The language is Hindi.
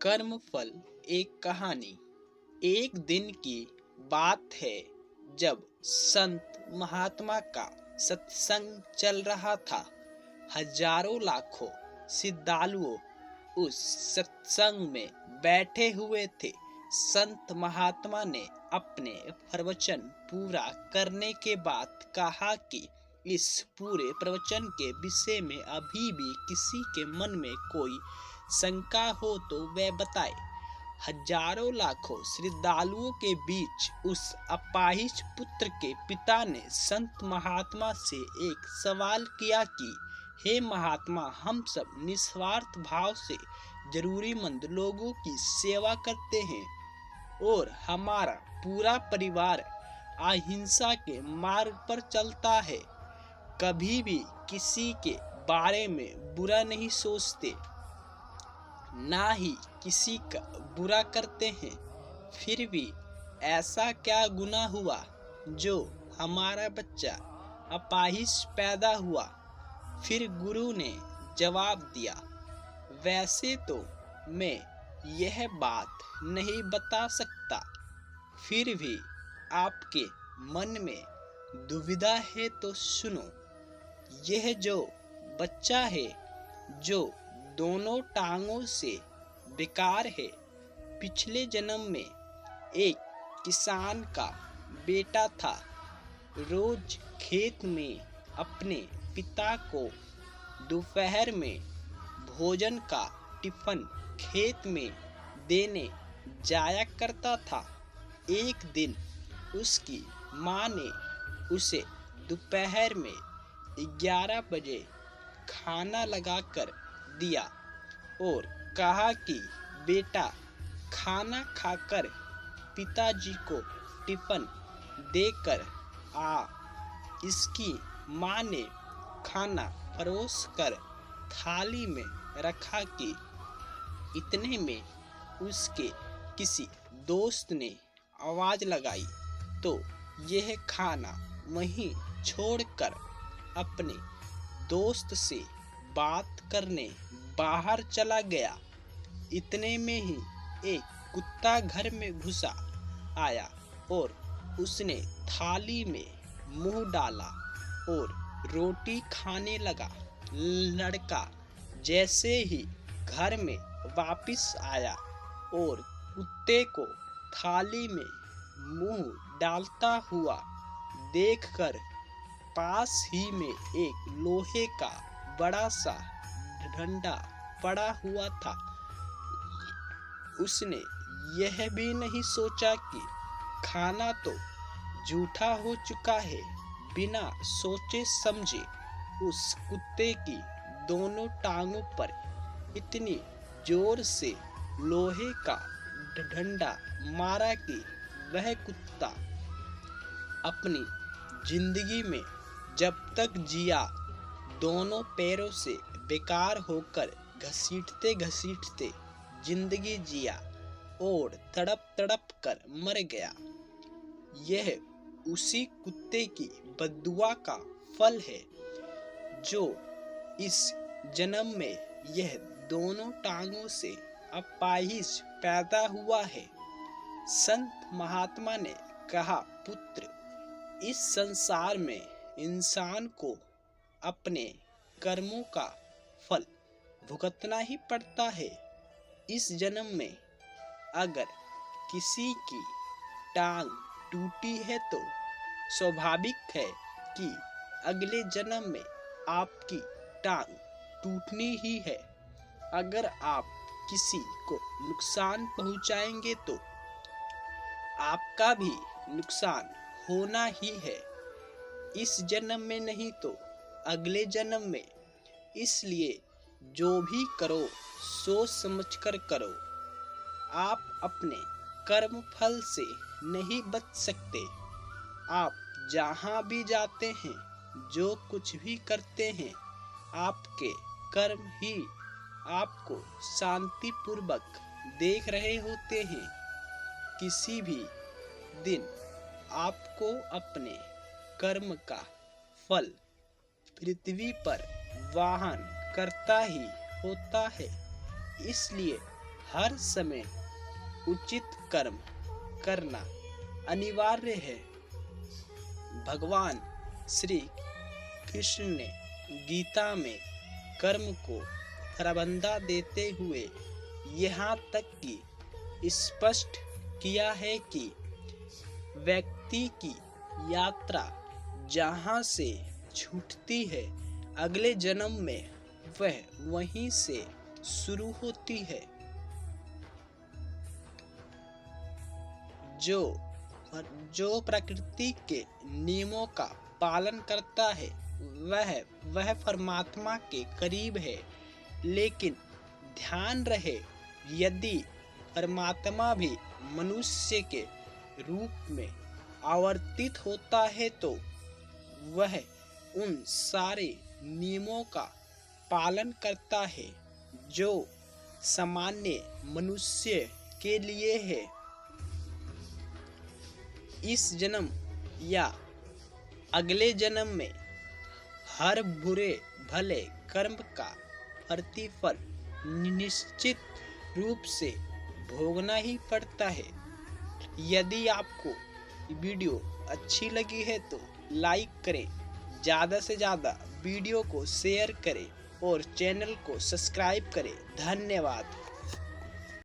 कर्मफल एक कहानी। एक दिन की बात है जब संत महात्मा का सत्संग चल रहा था। हजारों लाखों श्रद्धालुओं उस सत्संग में बैठे हुए थे। संत महात्मा ने अपने प्रवचन पूरा करने के बाद कहा कि इस पूरे प्रवचन के विषय में अभी भी किसी के मन में कोई शंका हो तो वह बताए। हजारों लाखों श्रद्धालुओं के बीच उस अपाहिज पुत्र के पिता ने संत महात्मा से एक सवाल किया कि हे महात्मा, हम सब निस्वार्थ भाव से जरूरीमंद लोगों की सेवा करते हैं और हमारा पूरा परिवार अहिंसा के मार्ग पर चलता है, कभी भी किसी के बारे में बुरा नहीं सोचते, ना ही किसी का बुरा करते हैं। फिर भी ऐसा क्या गुनाह हुआ जो हमारा बच्चा अपाहिज पैदा हुआ? फिर गुरु ने जवाब दिया, वैसे तो मैं यह बात नहीं बता सकता, फिर भी आपके मन में दुविधा है तो सुनो। यह जो बच्चा है जो दोनों टांगों से बेकार है, पिछले जन्म में एक किसान का बेटा था। रोज खेत में अपने पिता को दोपहर में भोजन का टिफिन खेत में देने जाया करता था। एक दिन उसकी माँ ने उसे दोपहर में 11 बजे खाना लगाकर दिया और कहा कि बेटा, खाना खाकर पिताजी को टिफिन देकर आ। इसकी माँ ने खाना परोस कर थाली में रखा कि इतने में उसके किसी दोस्त ने आवाज लगाई तो यह खाना वहीं छोड़कर अपने दोस्त से बात करने बाहर चला गया। इतने में ही एक कुत्ता घर में घुसा आया और उसने थाली में मुंह डाला और रोटी खाने लगा। लड़का जैसे ही घर में वापस आया और कुत्ते को थाली में मुंह डालता हुआ देखकर पास ही में एक लोहे का बड़ा सा डंडा पड़ा हुआ था, उसने यह भी नहीं सोचा कि खाना तो जूठा हो चुका है। बिना सोचे समझे उस कुत्ते की दोनों टांगों पर इतनी जोर से लोहे का डंडा मारा कि वह कुत्ता अपनी जिंदगी में जब तक जिया दोनों पैरों से बेकार होकर घसीटते घसीटते जिंदगी जिया और तड़प तड़प कर मर गया। यह उसी कुत्ते की बद्दुआ का फल है जो इस जन्म में यह दोनों टांगों से अपाहिज पैदा हुआ है। संत महात्मा ने कहा, पुत्र, इस संसार में इंसान को अपने कर्मों का फल भुगतना ही पड़ता है। इस जन्म में अगर किसी की टांग टूटी है तो स्वाभाविक है कि अगले जन्म में आपकी टांग टूटनी ही है। अगर आप किसी को नुकसान पहुंचाएंगे तो आपका भी नुकसान होना ही है, इस जन्म में नहीं तो अगले जन्म में। इसलिए जो भी करो सोच समझकर करो। आप अपने कर्म फल से नहीं बच सकते। आप जहाँ भी जाते हैं, जो कुछ भी करते हैं, आपके कर्म ही आपको शांतिपूर्वक देख रहे होते हैं। किसी भी दिन आपको अपने कर्म का फल पृथ्वी पर वाहन करता ही होता है। इसलिए हर समय उचित कर्म करना अनिवार्य है। भगवान श्री कृष्ण ने गीता में कर्म को प्रबंधा देते हुए यहाँ तक कि स्पष्ट किया है कि व्यक्ति की यात्रा जहाँ से छूटती है, अगले जन्म में वह वहीं से शुरू होती है। जो प्रकृति के नियमों का पालन करता है वह परमात्मा के करीब है। लेकिन ध्यान रहे, यदि परमात्मा भी मनुष्य के रूप में आवर्तित होता है तो वह उन सारे नियमों का पालन करता है जो सामान्य मनुष्य के लिए है। इस जन्म या अगले जन्म में हर बुरे भले कर्म का प्रतिफल निश्चित रूप से भोगना ही पड़ता है। यदि आपको वीडियो अच्छी लगी है तो लाइक करें, ज़्यादा से ज़्यादा वीडियो को शेयर करें और चैनल को सब्सक्राइब करें। धन्यवाद।